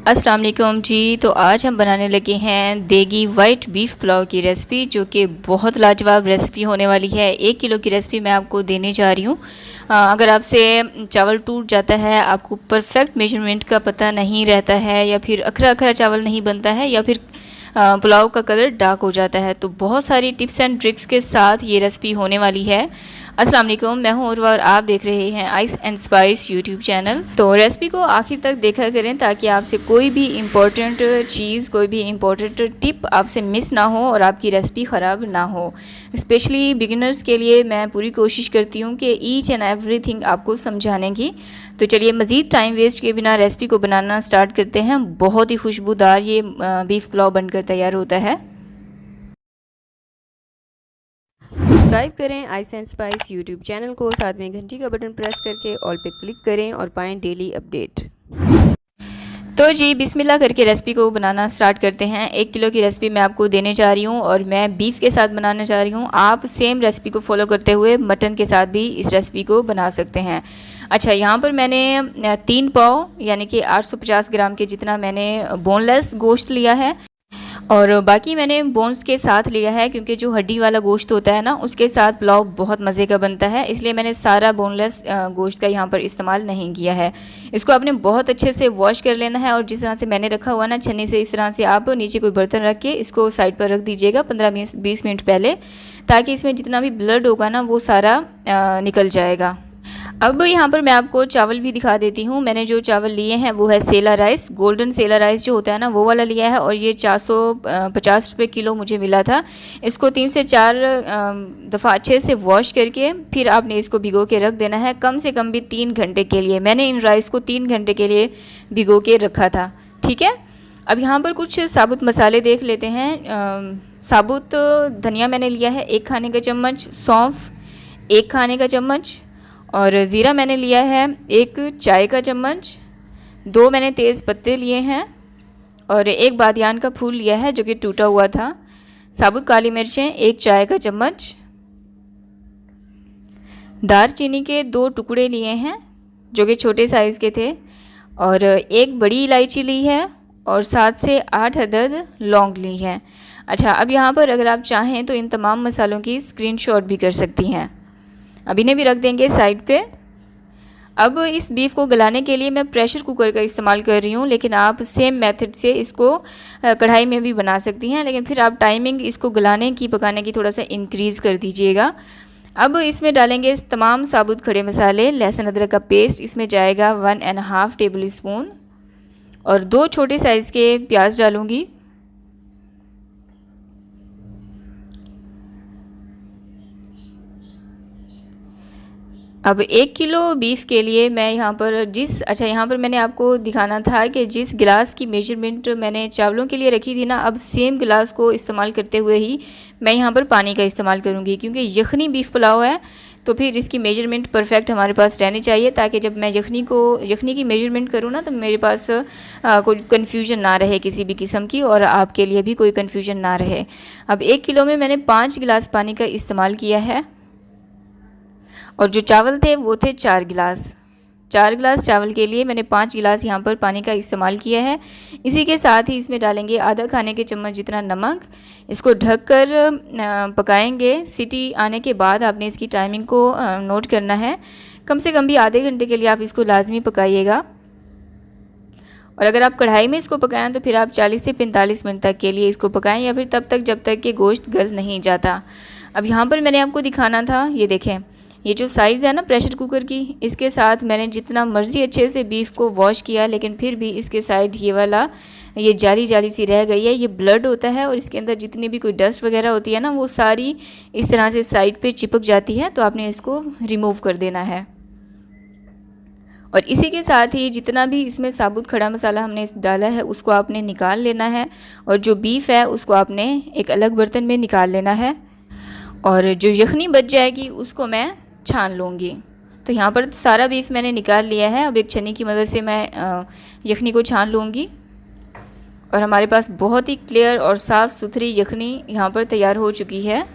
अस्सलाम वालेकुम जी। तो आज हम बनाने लगे हैं देगी वाइट बीफ पुलाव की रेसिपी, जो कि बहुत लाजवाब रेसिपी होने वाली है। 1 किलो की रेसिपी मैं आपको देने जा रही हूँ। अगर आपसे चावल टूट जाता है, आपको परफेक्ट मेजरमेंट का पता नहीं रहता है, या फिर अखरा अखरा चावल नहीं बनता है, या फिर पुलाव का कलर डार्क हो जाता है, तो बहुत सारी टिप्स एंड ट्रिक्स के साथ ये रेसिपी होने वाली है। अस्सलाम वालेकुम, मैं हूं उर्वा और आप देख रहे हैं ice and spice YouTube channel. तो रेसिपी को आखिर तक देखा करें ताकि आपसे कोई भी इम्पोर्टेंट चीज़, कोई भी इम्पोर्टेंट टिप आपसे मिस ना हो और आपकी रेसिपी ख़राब ना हो। स्पेशली बिगिनर्स के लिए मैं पूरी कोशिश करती हूँ कि ईच एंड एवरीथिंग आपको समझाने की। तो चलिए मज़ीद टाइम वेस्ट किए बिना रेसिपी को बनाना स्टार्ट करते हैं। बहुत ही खुशबूदार ये बीफ पुलाव बनकर तैयार होता है। सब्सक्राइब करें ice and spice YouTube channel को, साथ में घंटी का बटन प्रेस करके ऑल पे क्लिक करें और पाएं डेली अपडेट। तो जी बिस्मिल्लाह करके रेसिपी को बनाना स्टार्ट करते हैं। 1 किलो की रेसिपी मैं आपको देने जा रही हूँ और मैं बीफ के साथ बनाने जा रही हूँ। आप सेम रेसिपी को फॉलो करते हुए मटन के साथ भी इस रेसिपी को बना सकते हैं। अच्छा, यहाँ पर मैंने 3 पाव यानी कि 850 ग्राम के जितना मैंने बोनलेस गोश्त लिया है, और बाकी मैंने बोन्स के साथ लिया है, क्योंकि जो हड्डी वाला गोश्त होता है ना, उसके साथ पुलाव बहुत मज़े का बनता है, इसलिए मैंने सारा बोनलेस गोश्त का यहाँ पर इस्तेमाल नहीं किया है। इसको आपने बहुत अच्छे से वॉश कर लेना है, और जिस तरह से मैंने रखा हुआ ना छन्नी से, इस तरह से आप नीचे कोई बर्तन रख के इसको साइड पर रख दीजिएगा 15-20 मिनट पहले, ताकि इसमें जितना भी ब्लड होगा ना वो सारा निकल जाएगा। अब यहाँ पर मैं आपको चावल भी दिखा देती हूँ। मैंने जो चावल लिए हैं वो है सेला राइस, गोल्डन सेला राइस जो होता है ना, वो वाला लिया है, और ये 450 रुपये किलो मुझे मिला था। इसको 3 से 4 दफ़ा अच्छे से वॉश करके फिर आपने इसको भिगो के रख देना है, कम से कम भी 3 घंटे के लिए। मैंने इन राइस को 3 घंटे के लिए भिगो के रखा था, ठीक है। अब यहाँ पर कुछ साबुत मसाले देख लेते हैं। साबुत धनिया मैंने लिया है 1 खाने का चम्मच, सौंफ 1 खाने का चम्मच, और ज़ीरा मैंने लिया है 1 चाय का चम्मच, 2 मैंने तेज़ पत्ते लिए हैं, और 1 बादियान का फूल लिया है जो कि टूटा हुआ था। साबुत काली मिर्चें 1 चाय का चम्मच, दालचीनी के 2 टुकड़े लिए हैं जो कि छोटे साइज़ के थे, और 1 बड़ी इलायची ली है, और 7 से 8 अदद लौंग ली है। अच्छा, अब यहाँ पर अगर आप चाहें तो इन तमाम मसालों की स्क्रीनशॉट भी कर सकती हैं। अब इन्हें भी रख देंगे साइड पे। अब इस बीफ को गलाने के लिए मैं प्रेशर कुकर का इस्तेमाल कर रही हूँ, लेकिन आप सेम मेथड से इसको कढ़ाई में भी बना सकती हैं, लेकिन फिर आप टाइमिंग इसको गलाने की, पकाने की थोड़ा सा इंक्रीज़ कर दीजिएगा। अब इसमें डालेंगे तमाम साबुत खड़े मसाले। लहसुन अदरक का पेस्ट इसमें जाएगा 1.5 टेबल स्पून, और 2 छोटे साइज़ के प्याज डालूँगी। अब 1 किलो बीफ के लिए मैं यहाँ पर यहाँ पर मैंने आपको दिखाना था कि जिस गिलास की मेजरमेंट मैंने चावलों के लिए रखी थी ना, अब सेम गिलास को इस्तेमाल करते हुए ही मैं यहाँ पर पानी का इस्तेमाल करूँगी, क्योंकि यखनी बीफ पुलाव है, तो फिर इसकी मेजरमेंट परफेक्ट हमारे पास रहनी चाहिए, ताकि जब मैं यखनी की मेजरमेंट करूँ ना, तो मेरे पास कोई कन्फ्यूजन ना रहे किसी भी किस्म की, और आपके लिए भी कोई कन्फ्यूजन ना रहे। अब 1 किलो में मैंने 5 गिलास पानी का इस्तेमाल किया है, और जो चावल थे वो थे 4 गिलास। 4 गिलास चावल के लिए मैंने 5 गिलास यहाँ पर पानी का इस्तेमाल किया है। इसी के साथ ही इसमें डालेंगे आधा खाने के चम्मच जितना नमक। इसको ढककर पकाएंगे। सीटी आने के बाद आपने इसकी टाइमिंग को नोट करना है। कम से कम भी आधे घंटे के लिए आप इसको लाजमी पकाइएगा, और अगर आप कढ़ाई में इसको पकाएं तो फिर आप 40 से 45 मिनट तक के लिए इसको पकाएं, या फिर तब तक जब तक कि गोश्त गल नहीं जाता। अब यहाँ पर मैंने आपको दिखाना था, ये देखें, ये जो साइज़ है ना प्रेशर कुकर की, इसके साथ मैंने जितना मर्ज़ी अच्छे से बीफ को वॉश किया, लेकिन फिर भी इसके साइड ये जाली जाली सी रह गई है। ये ब्लड होता है, और इसके अंदर जितनी भी कोई डस्ट वगैरह होती है ना, वो सारी इस तरह से साइड पे चिपक जाती है, तो आपने इसको रिमूव कर देना है। और इसी के साथ ही जितना भी इसमें साबुत खड़ा मसाला हमने डाला है उसको आपने निकाल लेना है, और जो बीफ है उसको आपने एक अलग बर्तन में निकाल लेना है, और जो यखनी बच जाएगी उसको मैं छान लूँगी। तो यहाँ पर सारा बीफ मैंने निकाल लिया है। अब एक छन्नी की मदद से मैं यखनी को छान लूँगी, और हमारे पास बहुत ही क्लियर और साफ़ सुथरी यखनी यहाँ पर तैयार हो चुकी है।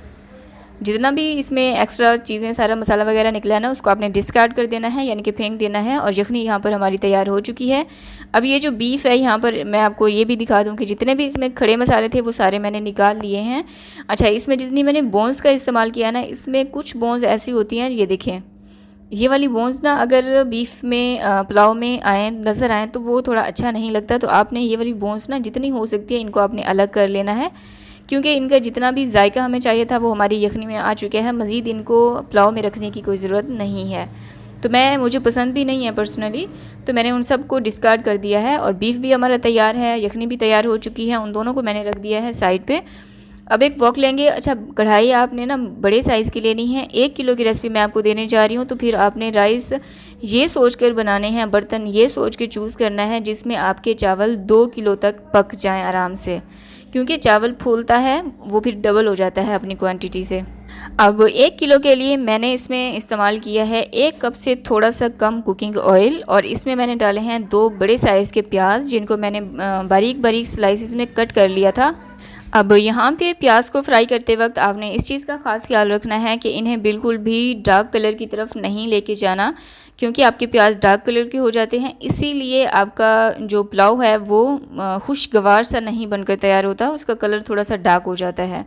जितना भी इसमें एक्स्ट्रा चीज़ें, सारा मसाला वगैरह निकला है ना, उसको आपने डिस्कार्ड कर देना है, यानी कि फेंक देना है। और यखनी यहाँ पर हमारी तैयार हो चुकी है। अब ये जो बीफ है, यहाँ पर मैं आपको ये भी दिखा दूँ कि जितने भी इसमें खड़े मसाले थे वो सारे मैंने निकाल लिए हैं। अच्छा, इसमें जितनी मैंने बोन्स का इस्तेमाल किया ना, इसमें कुछ बोन्स ऐसी होती हैं, ये देखें, ये वाली बोन्स ना अगर बीफ में पुलाव में आए, नज़र आए, तो वो थोड़ा अच्छा नहीं लगता। तो आपने ये वाली बोन्स ना जितनी हो सकती है इनको आपने अलग कर लेना है, क्योंकि इनका जितना भी जायका हमें चाहिए था वो हमारी यखनी में आ चुका है। मज़ीद इनको पुलाव में रखने की कोई ज़रूरत नहीं है। तो मुझे पसंद भी नहीं है पर्सनली, तो मैंने उन सब को डिस्कार्ड कर दिया है। और बीफ भी हमारा तैयार है, यखनी भी तैयार हो चुकी है, उन दोनों को मैंने रख दिया है साइड पे। अब एक वॉक लेंगे। अच्छा, कढ़ाई आपने ना बड़े साइज़ की लेनी है। 1 किलो की रेसिपी मैं आपको देने जा रही हूँ, तो फिर आपने राइस ये सोच कर बनाने हैं, बर्तन ये सोच के चूज़ करना है जिसमें आपके चावल 2 किलो तक पक जाएं आराम से, क्योंकि चावल फूलता है वो फिर डबल हो जाता है अपनी क्वांटिटी से। अब 1 किलो के लिए मैंने इसमें इस्तेमाल किया है 1 कप से थोड़ा सा कम कुकिंग ऑयल, और इसमें मैंने डाले हैं 2 बड़े साइज़ के प्याज, जिनको मैंने बारीक बारीक स्लाइसिस में कट कर लिया था। अब यहाँ पे प्याज को फ्राई करते वक्त आपने इस चीज़ का ख़ास ख्याल रखना है कि इन्हें बिल्कुल भी डार्क कलर की तरफ नहीं लेके जाना, क्योंकि आपके प्याज डार्क कलर के हो जाते हैं, इसीलिए आपका जो पुलाव है वो खुशगवार सा नहीं बनकर तैयार होता, उसका कलर थोड़ा सा डार्क हो जाता है।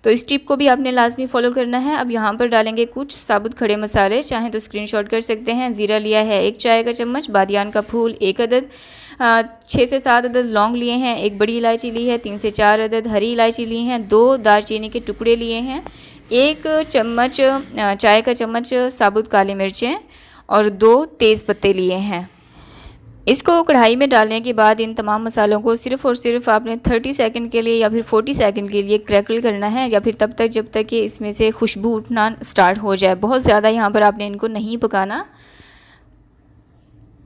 तो इस टिप को भी आपने लाजमी फॉलो करना है। अब यहाँ पर डालेंगे कुछ साबुत खड़े मसाले, चाहें तो स्क्रीनशॉट कर सकते हैं। ज़ीरा लिया है 1 चाय का चम्मच, बादियान का फूल 1 अदद, 6 से 7 अदद लौंग लिए हैं, 1 बड़ी इलायची ली है, 3 से 4 अदद हरी इलायची ली हैं, 2 दालचीनी के टुकड़े लिए हैं, 1 चम्मच चाय का चम्मच साबुत काली मिर्चें और 2 तेज़ पत्ते लिए हैं। इसको कढ़ाई में डालने के बाद इन तमाम मसालों को सिर्फ़ और सिर्फ आपने 30 सेकंड के लिए या फिर 40 सेकंड के लिए क्रैकल करना है, या फिर तब तक जब तक कि इसमें से खुशबू उठना स्टार्ट हो जाए। बहुत ज़्यादा यहाँ पर आपने इनको नहीं पकाना।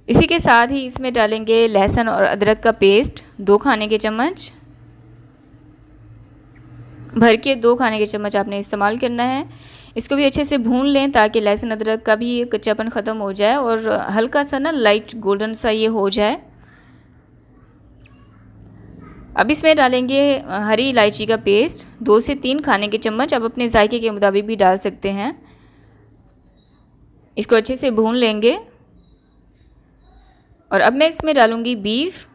इसी के साथ ही इसमें डालेंगे लहसुन और अदरक का पेस्ट 2 खाने के चम्मच, भर के 2 खाने के चम्मच आपने इस्तेमाल करना है। इसको भी अच्छे से भून लें ताकि लहसुन अदरक का भी कच्चापन ख़त्म हो जाए और हल्का सा ना लाइट गोल्डन सा ये हो जाए। अब इसमें डालेंगे हरी इलायची का पेस्ट 2 से 3 खाने के चम्मच, अब अपने जायके के मुताबिक भी डाल सकते हैं। इसको अच्छे से भून लेंगे। और अब मैं इसमें डालूँगी बीफ,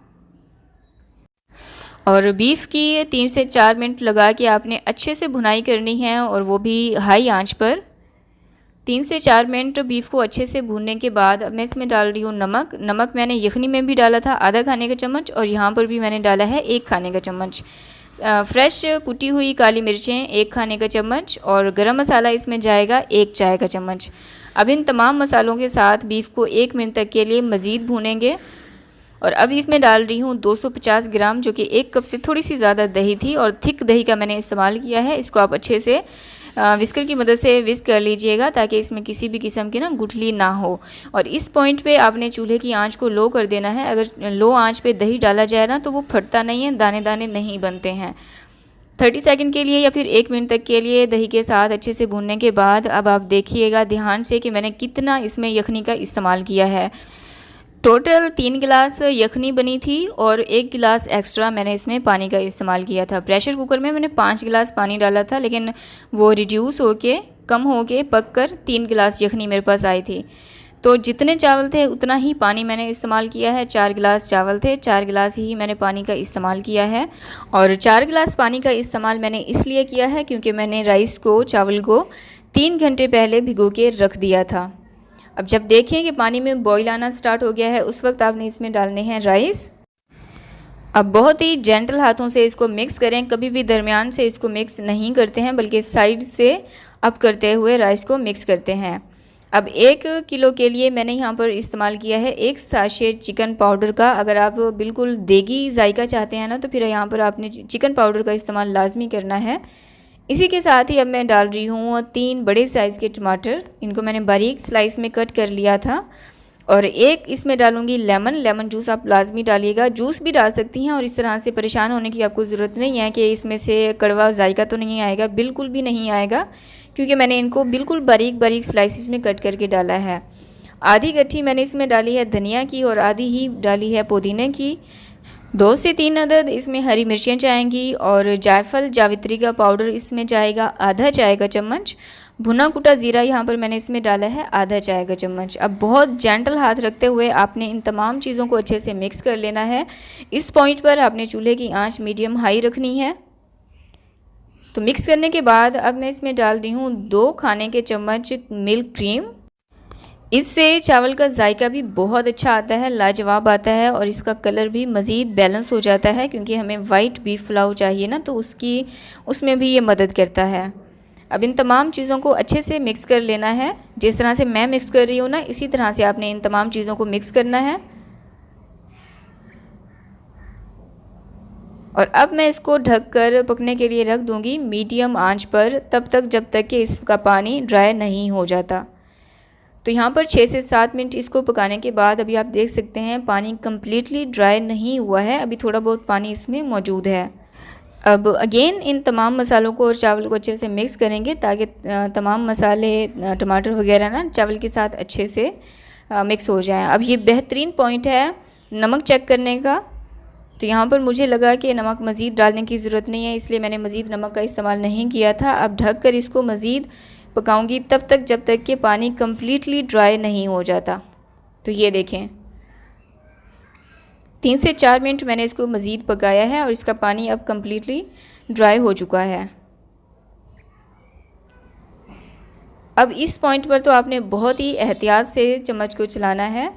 और बीफ की 3 से 4 मिनट लगा के आपने अच्छे से भुनाई करनी है, और वो भी हाई आंच पर। 3 से 4 मिनट बीफ को अच्छे से भूनने के बाद अब मैं इसमें डाल रही हूँ नमक। नमक मैंने यखनी में भी डाला था आधा खाने का चम्मच, और यहाँ पर भी मैंने डाला है 1 खाने का चम्मच। फ्रेश कुटी हुई काली मिर्चें 1 खाने का चम्मच, और गरम मसाला इसमें जाएगा 1 चाय का चम्मच। अब इन तमाम मसालों के साथ बीफ को 1 मिनट तक के लिए मज़ीद भूनेंगे। और अब इसमें डाल रही हूँ 250 ग्राम, जो कि 1 कप से थोड़ी सी ज़्यादा दही थी, और थिक दही का मैंने इस्तेमाल किया है। इसको आप अच्छे से विस्कर की मदद से विस्क कर लीजिएगा ताकि इसमें किसी भी किस्म की ना गुठली ना हो। और इस पॉइंट पे आपने चूल्हे की आंच को लो कर देना है। अगर लो आंच पे दही डाला जाए ना तो वो फटता नहीं है, दाने दाने नहीं बनते हैं। 30 सेकंड के लिए या फिर 1 मिनट तक के लिए दही के साथ अच्छे से भूनने के बाद अब आप देखिएगा ध्यान से कि मैंने कितना इसमें यखनी का इस्तेमाल किया है। टोटल 3 गिलास यखनी बनी थी और 1 गिलास एक्स्ट्रा मैंने इसमें पानी का इस्तेमाल किया था। प्रेशर कुकर में मैंने 5 गिलास पानी डाला था, लेकिन वो रिड्यूस होके कम होके पक कर 3 गिलास यखनी मेरे पास आई थी। तो जितने चावल थे उतना ही पानी मैंने इस्तेमाल किया है। 4 गिलास चावल थे, 4 गिलास ही मैंने पानी का इस्तेमाल किया है। और 4 गिलास पानी का इस्तेमाल मैंने इसलिए किया है क्योंकि मैंने राइस को, चावल को 3 घंटे पहले भिगो के रख दिया था। अब जब देखें कि पानी में बॉईल आना स्टार्ट हो गया है, उस वक्त आपने इसमें डालने हैं राइस। अब बहुत ही जेंटल हाथों से इसको मिक्स करें, कभी भी दरमियान से इसको मिक्स नहीं करते हैं बल्कि साइड से अप करते हुए राइस को मिक्स करते हैं। अब 1 किलो के लिए मैंने यहाँ पर इस्तेमाल किया है 1 साशे चिकन पाउडर का। अगर आप बिल्कुल देगी जायका चाहते हैं ना तो फिर यहाँ पर आपने चिकन पाउडर का इस्तेमाल लाजमी करना है। इसी के साथ ही अब मैं डाल रही हूँ 3 बड़े साइज़ के टमाटर, इनको मैंने बारीक स्लाइस में कट कर लिया था। और 1 इसमें डालूंगी लेमन जूस, आप लाजमी डालिएगा, जूस भी डाल सकती हैं। और इस तरह से परेशान होने की आपको ज़रूरत नहीं है कि इसमें से कड़वा जायका तो नहीं आएगा, बिल्कुल भी नहीं आएगा, क्योंकि मैंने इनको बिल्कुल बारीक बारीक स्लाइसिस में कट करके डाला है। आधी गट्ठी मैंने इसमें डाली है धनिया की और आधी ही डाली है पुदीने की। 2 से 3 अदद इसमें हरी मिर्चियाँ जाएंगी और जायफल जावित्री का पाउडर इसमें जाएगा आधा चाय का चम्मच। भुना कुटा ज़ीरा यहाँ पर मैंने इसमें डाला है आधा चाय का चम्मच। अब बहुत जेंटल हाथ रखते हुए आपने इन तमाम चीज़ों को अच्छे से मिक्स कर लेना है। इस पॉइंट पर आपने चूल्हे की आंच मीडियम हाई रखनी है। तो मिक्स करने के बाद अब मैं इसमें डाल रही हूँ 2 खाने के चम्मच मिल्क क्रीम। इससे चावल का जायका भी बहुत अच्छा आता है, लाजवाब आता है और इसका कलर भी मज़ीद बैलेंस हो जाता है, क्योंकि हमें वाइट बीफ पुलाव चाहिए ना, तो उसमें भी ये मदद करता है। अब इन तमाम चीज़ों को अच्छे से मिक्स कर लेना है। जिस तरह से मैं मिक्स कर रही हूँ ना, इसी तरह से आपने इन तमाम चीज़ों को मिक्स करना है। और अब मैं इसको ढककर पकने के लिए रख दूँगी मीडियम आंच पर, तब तक जब तक कि इसका पानी ड्राई नहीं हो जाता। तो यहाँ पर 6 से 7 मिनट इसको पकाने के बाद अभी आप देख सकते हैं पानी कम्प्लीटली ड्राई नहीं हुआ है, अभी थोड़ा बहुत पानी इसमें मौजूद है। अब अगेन इन तमाम मसालों को और चावल को अच्छे से मिक्स करेंगे, ताकि तमाम मसाले टमाटर वगैरह ना चावल के साथ अच्छे से मिक्स हो जाएं। अब ये बेहतरीन पॉइंट है नमक चेक करने का। तो यहाँ पर मुझे लगा कि नमक मज़ीद डालने की ज़रूरत नहीं है, इसलिए मैंने मज़ीद नमक का इस्तेमाल नहीं किया था। अब ढक कर इसको मज़ीद पकाऊंगी तब तक जब तक कि पानी कम्प्लीटली ड्राई नहीं हो जाता। तो ये देखें 3 से 4 मिनट मैंने इसको मज़ीद पकाया है और इसका पानी अब कम्प्लीटली ड्राई हो चुका है। अब इस पॉइंट पर तो आपने बहुत ही एहतियात से चम्मच को चलाना है।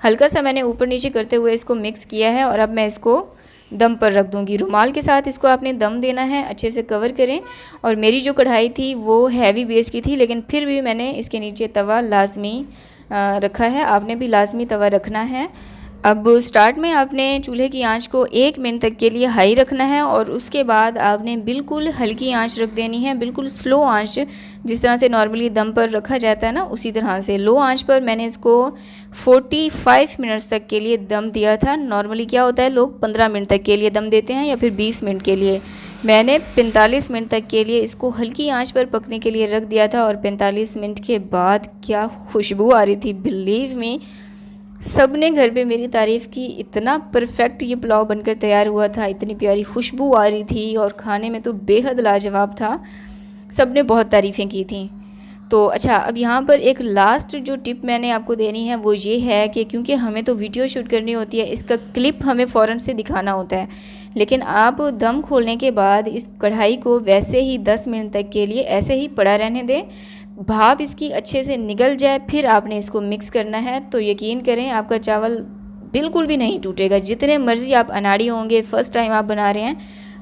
हल्का सा मैंने ऊपर नीचे करते हुए इसको मिक्स किया है और अब मैं इसको दम पर रख दूंगी। रुमाल के साथ इसको आपने दम देना है, अच्छे से कवर करें। और मेरी जो कढ़ाई थी वो हैवी बेस की थी, लेकिन फिर भी मैंने इसके नीचे तवा लाजमी रखा है। आपने भी लाजमी तवा रखना है। अब स्टार्ट में आपने चूल्हे की आंच को 1 मिनट तक के लिए हाई रखना है और उसके बाद आपने बिल्कुल हल्की आंच रख देनी है, बिल्कुल स्लो आंच, जिस तरह से नॉर्मली दम पर रखा जाता है ना, उसी तरह से लो आंच पर मैंने इसको 45 मिनट्स तक के लिए दम दिया था। नॉर्मली क्या होता है, लोग 15 मिनट तक के लिए दम देते हैं या फिर 20 मिनट के लिए। मैंने 45 मिनट तक के लिए इसको हल्की आंच पर पकने के लिए रख दिया था और 45 मिनट के बाद क्या खुशबू आ रही थी, बिलीव मी। सब ने घर पे मेरी तारीफ़ की, इतना परफेक्ट ये पुलाव बनकर तैयार हुआ था, इतनी प्यारी खुशबू आ रही थी और खाने में तो बेहद लाजवाब था। सब ने बहुत तारीफ़ें की थी। तो अच्छा, अब यहाँ पर एक लास्ट जो टिप मैंने आपको देनी है वो ये है कि क्योंकि हमें तो वीडियो शूट करनी होती है, इसका क्लिप हमें फ़ौरन से दिखाना होता है, लेकिन आप दम खोलने के बाद इस कढ़ाई को वैसे ही 10 मिनट तक के लिए ऐसे ही पड़ा रहने दें, भाप इसकी अच्छे से निकल जाए, फिर आपने इसको मिक्स करना है। तो यकीन करें आपका चावल बिल्कुल भी नहीं टूटेगा। जितने मर्ज़ी आप अनाड़ी होंगे, फ़र्स्ट टाइम आप बना रहे हैं,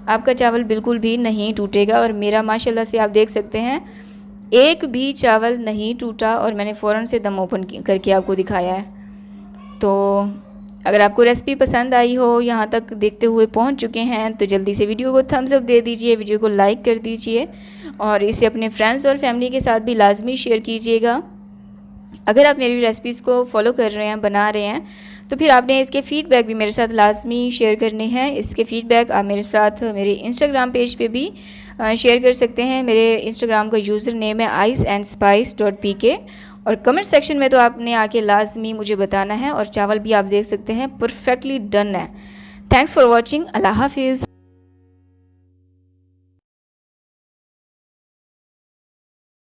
आपका चावल बिल्कुल भी नहीं टूटेगा। और मेरा माशाल्लाह से आप देख सकते हैं एक भी चावल नहीं टूटा और मैंने फ़ौरन से दम ओपन करके आपको दिखाया है। तो अगर आपको रेसिपी पसंद आई हो, यहाँ तक देखते हुए पहुँच चुके हैं, तो जल्दी से वीडियो को थम्स अप दे दीजिए, वीडियो को लाइक कर दीजिए और इसे अपने फ्रेंड्स और फैमिली के साथ भी लाजमी शेयर कीजिएगा। अगर आप मेरी रेसिपीज़ को फॉलो कर रहे हैं, बना रहे हैं, तो फिर आपने इसके फ़ीडबैक भी मेरे साथ लाजमी शेयर करने हैं। इसके फ़ीडबैक आप मेरे साथ मेरे इंस्टाग्राम पेज पे भी शेयर कर सकते हैं। मेरे इंस्टाग्राम का यूज़र नेम है iceandspice.pk और कमेंट सेक्शन में तो आपने आके लाजमी मुझे बताना है। और चावल भी आप देख सकते हैं परफेक्टली डन है। Thanks for watching. अल्लाह हाफिज़।